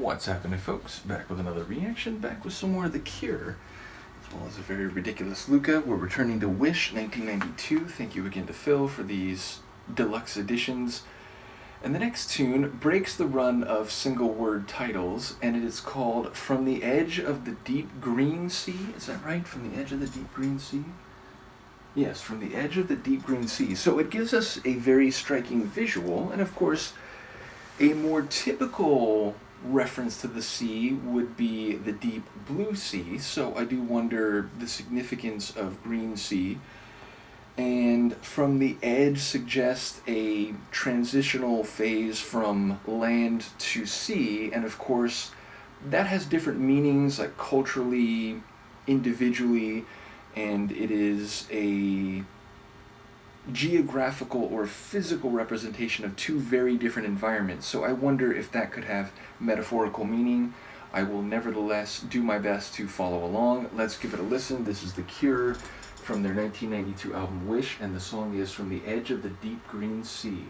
What's happening, folks? Back with another reaction, back with some more of The Cure, as well as a very ridiculous Luca. We're returning to Wish 1992. Thank you again to Phil for these deluxe editions. And the next tune breaks the run of single-word titles, and it is called From the Edge of the Deep Green Sea. Is that right? From the Edge of the Deep Green Sea? Yes, From the Edge of the Deep Green Sea. So it gives us a very striking visual, and of course, a more typical reference to the sea would be the deep blue sea, so I do wonder the significance of green sea. And From the Edge suggests a transitional phase from land to sea, and of course that has different meanings, like culturally, individually, and it is a geographical or physical representation of two very different environments. So I wonder if that could have metaphorical meaning. I will nevertheless do my best to follow along. Let's give it a listen. This is The Cure from their 1992 album Wish, and the song is From the Edge of the Deep Green Sea.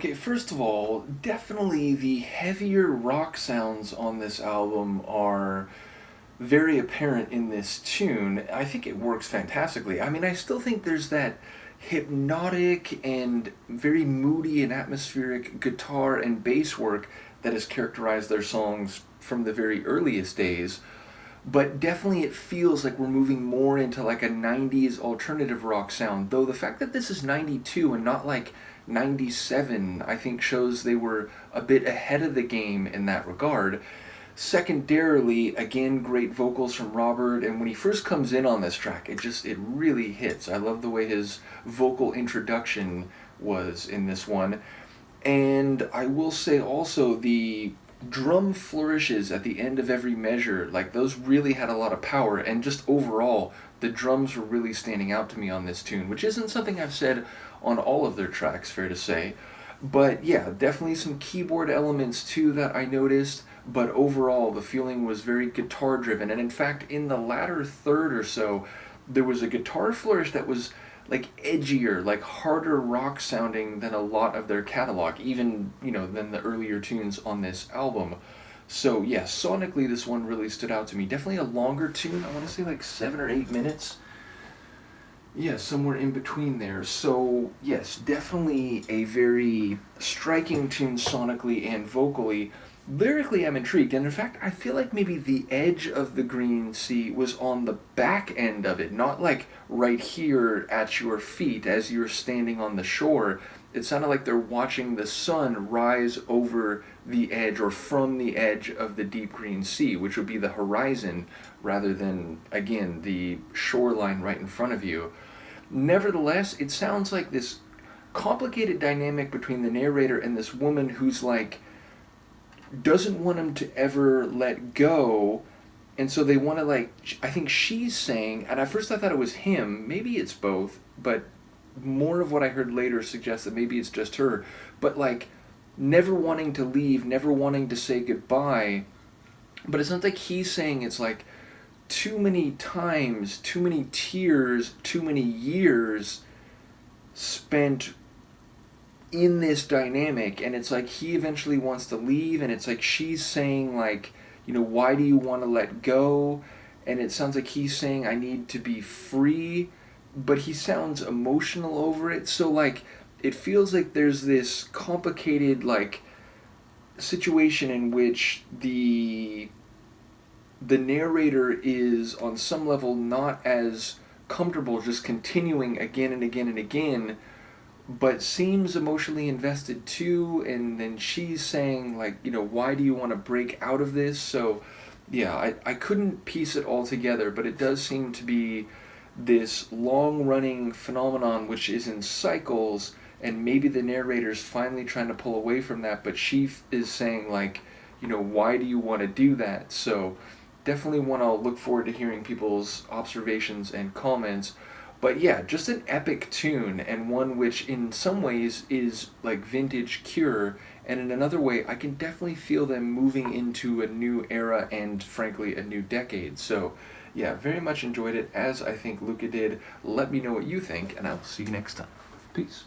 Okay, first of all, definitely the heavier rock sounds on this album are very apparent in this tune. I think it works fantastically. I mean, I still think there's that hypnotic and very moody and atmospheric guitar and bass work that has characterized their songs from the very earliest days. But definitely it feels like we're moving more into like a 90s alternative rock sound. Though the fact that this is 92 and not like 97, I think shows they were a bit ahead of the game in that regard. Secondarily, again, great vocals from Robert, and when he first comes in on this track, it really hits. I love the way his vocal introduction was in this one. And I will say also the drum flourishes at the end of every measure, like those really had a lot of power, and just overall, the drums were really standing out to me on this tune, which isn't something I've said on all of their tracks, fair to say. But yeah, definitely some keyboard elements too that I noticed, but overall the feeling was very guitar driven. And in fact, in the latter third or so, there was a guitar flourish that was like edgier, like harder rock sounding than a lot of their catalog, even, than the earlier tunes on this album. So yeah, sonically this one really stood out to me. Definitely a longer tune, I want to say like 7 or 8 minutes. Yeah, somewhere in between there. So, yes, definitely a very striking tune sonically and vocally. Lyrically, I'm intrigued, and in fact, I feel like maybe the edge of the Green Sea was on the back end of it, not like right here at your feet as you're standing on the shore. It sounded like they're watching the sun rise over the edge or from the edge of the deep green sea, which would be the horizon rather than, again, the shoreline right in front of you. Nevertheless, it sounds like this complicated dynamic between the narrator and this woman who's like, doesn't want him to ever let go, and so they want to like, I think she's saying, and at first I thought it was him, maybe it's both, but more of what I heard later suggests that maybe it's just her, but like never wanting to leave, never wanting to say goodbye, but it sounds like he's saying it's like too many times, too many tears, too many years spent in this dynamic, and it's like he eventually wants to leave, and it's like she's saying like, why do you want to let go? And it sounds like he's saying I need to be free, but he sounds emotional over it. So like it feels like there's this complicated like situation in which the narrator is on some level not as comfortable just continuing again and again and again, but seems emotionally invested too, and then she's saying like, why do you want to break out of this? So yeah, I couldn't piece it all together, but it does seem to be this long-running phenomenon which is in cycles, and maybe the narrator's finally trying to pull away from that, but she is saying like, why do you want to do that? So definitely want to look forward to hearing people's observations and comments. But yeah, just an epic tune, and one which in some ways is like vintage Cure, and in another way I can definitely feel them moving into a new era and frankly a new decade. So yeah, very much enjoyed it, as I think Luca did. Let me know what you think, and I'll see you next time. Peace.